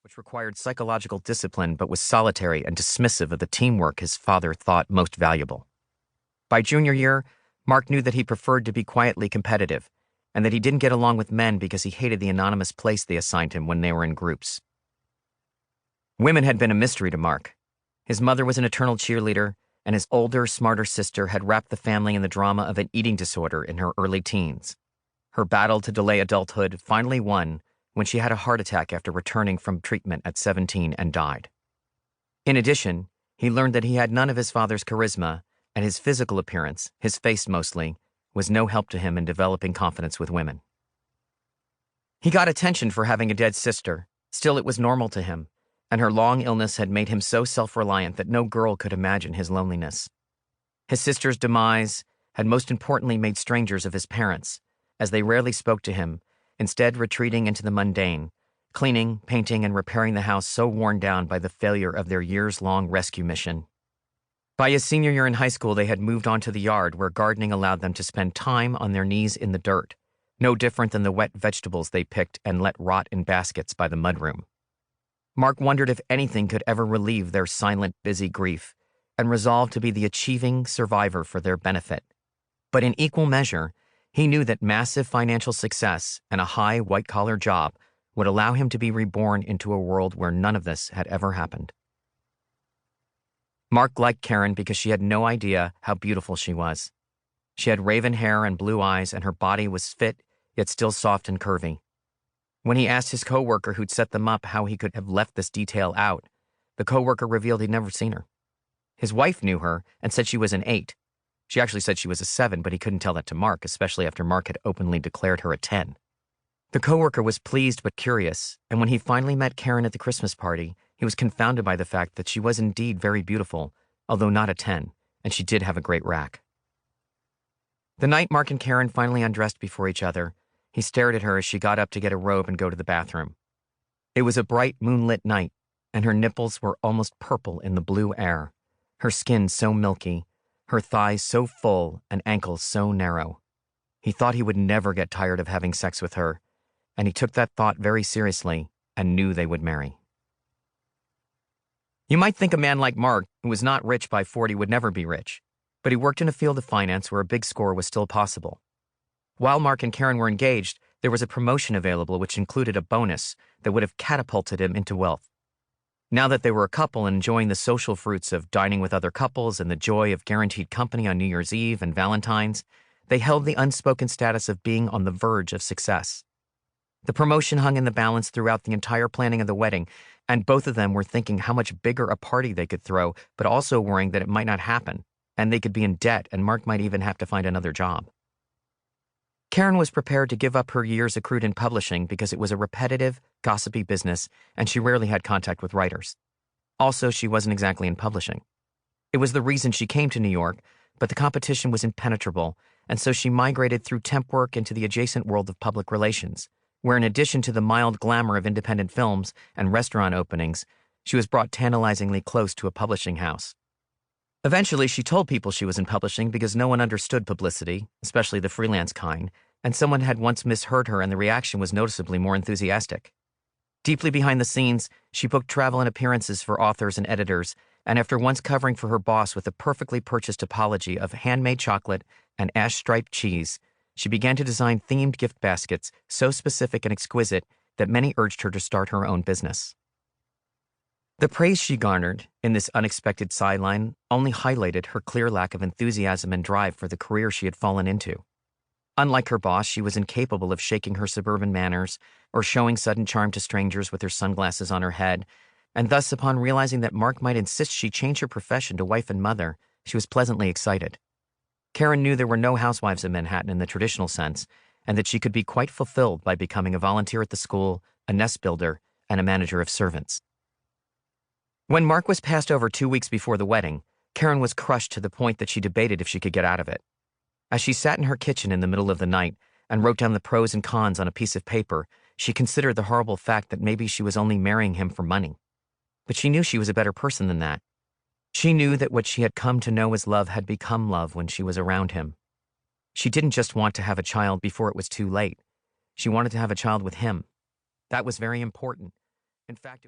which required psychological discipline but was solitary and dismissive of the teamwork his father thought most valuable. By junior year, Mark knew that he preferred to be quietly competitive, and that he didn't get along with men because he hated the anonymous place they assigned him when they were in groups. Women had been a mystery to Mark. His mother was an eternal cheerleader, and his older, smarter sister had wrapped the family in the drama of an eating disorder in her early teens. Her battle to delay adulthood finally won when she had a heart attack after returning from treatment at 17 and died. In addition, he learned that he had none of his father's charisma, and his physical appearance, his face mostly, was no help to him in developing confidence with women. He got attention for having a dead sister, still it was normal to him, and her long illness had made him so self-reliant that no girl could imagine his loneliness. His sister's demise had most importantly made strangers of his parents, as they rarely spoke to him, instead retreating into the mundane, cleaning, painting, and repairing the house so worn down by the failure of their years-long rescue mission. By his senior year in high school, they had moved on to the yard where gardening allowed them to spend time on their knees in the dirt, no different than the wet vegetables they picked and let rot in baskets by the mudroom. Mark wondered if anything could ever relieve their silent, busy grief, and resolved to be the achieving survivor for their benefit. But in equal measure, he knew that massive financial success and a high white-collar job would allow him to be reborn into a world where none of this had ever happened. Mark liked Karen because she had no idea how beautiful she was. She had raven hair and blue eyes, and her body was fit, yet still soft and curvy. When he asked his coworker who'd set them up how he could have left this detail out, the coworker revealed he'd never seen her. His wife knew her and said she was an 8. She actually said she was a 7, but he couldn't tell that to Mark, especially after Mark had openly declared her a 10. The coworker was pleased but curious, and when he finally met Karen at the Christmas party, he was confounded by the fact that she was indeed very beautiful, although not a 10, and she did have a great rack. The night Mark and Karen finally undressed before each other, he stared at her as she got up to get a robe and go to the bathroom. It was a bright moonlit night, and her nipples were almost purple in the blue air, her skin so milky, her thighs so full and ankles so narrow. He thought he would never get tired of having sex with her, and he took that thought very seriously and knew they would marry. You might think a man like Mark, who was not rich by 40, would never be rich, but he worked in a field of finance where a big score was still possible. While Mark and Karen were engaged, there was a promotion available which included a bonus that would have catapulted him into wealth. Now that they were a couple and enjoying the social fruits of dining with other couples and the joy of guaranteed company on New Year's Eve and Valentine's, they held the unspoken status of being on the verge of success. The promotion hung in the balance throughout the entire planning of the wedding, and both of them were thinking how much bigger a party they could throw, but also worrying that it might not happen, and they could be in debt, and Mark might even have to find another job. Karen was prepared to give up her years accrued in publishing because it was a repetitive, gossipy business, and she rarely had contact with writers. Also, she wasn't exactly in publishing. It was the reason she came to New York, but the competition was impenetrable, and so she migrated through temp work into the adjacent world of public relations, where in addition to the mild glamour of independent films and restaurant openings, she was brought tantalizingly close to a publishing house. Eventually, she told people she was in publishing because no one understood publicity, especially the freelance kind, and someone had once misheard her and the reaction was noticeably more enthusiastic. Deeply behind the scenes, she booked travel and appearances for authors and editors, and after once covering for her boss with a perfectly purchased apology of handmade chocolate and ash-striped cheese, she began to design themed gift baskets so specific and exquisite that many urged her to start her own business. The praise she garnered in this unexpected sideline only highlighted her clear lack of enthusiasm and drive for the career she had fallen into. Unlike her boss, she was incapable of shaking her suburban manners or showing sudden charm to strangers with her sunglasses on her head, and thus, upon realizing that Mark might insist she change her profession to wife and mother, she was pleasantly excited. Karen knew there were no housewives in Manhattan in the traditional sense, and that she could be quite fulfilled by becoming a volunteer at the school, a nest builder, and a manager of servants. When Mark was passed over 2 weeks before the wedding, Karen was crushed to the point that she debated if she could get out of it. As she sat in her kitchen in the middle of the night and wrote down the pros and cons on a piece of paper, she considered the horrible fact that maybe she was only marrying him for money. But she knew she was a better person than that. She knew that what she had come to know as love had become love when she was around him. She didn't just want to have a child before it was too late. She wanted to have a child with him. That was very important. In fact, it was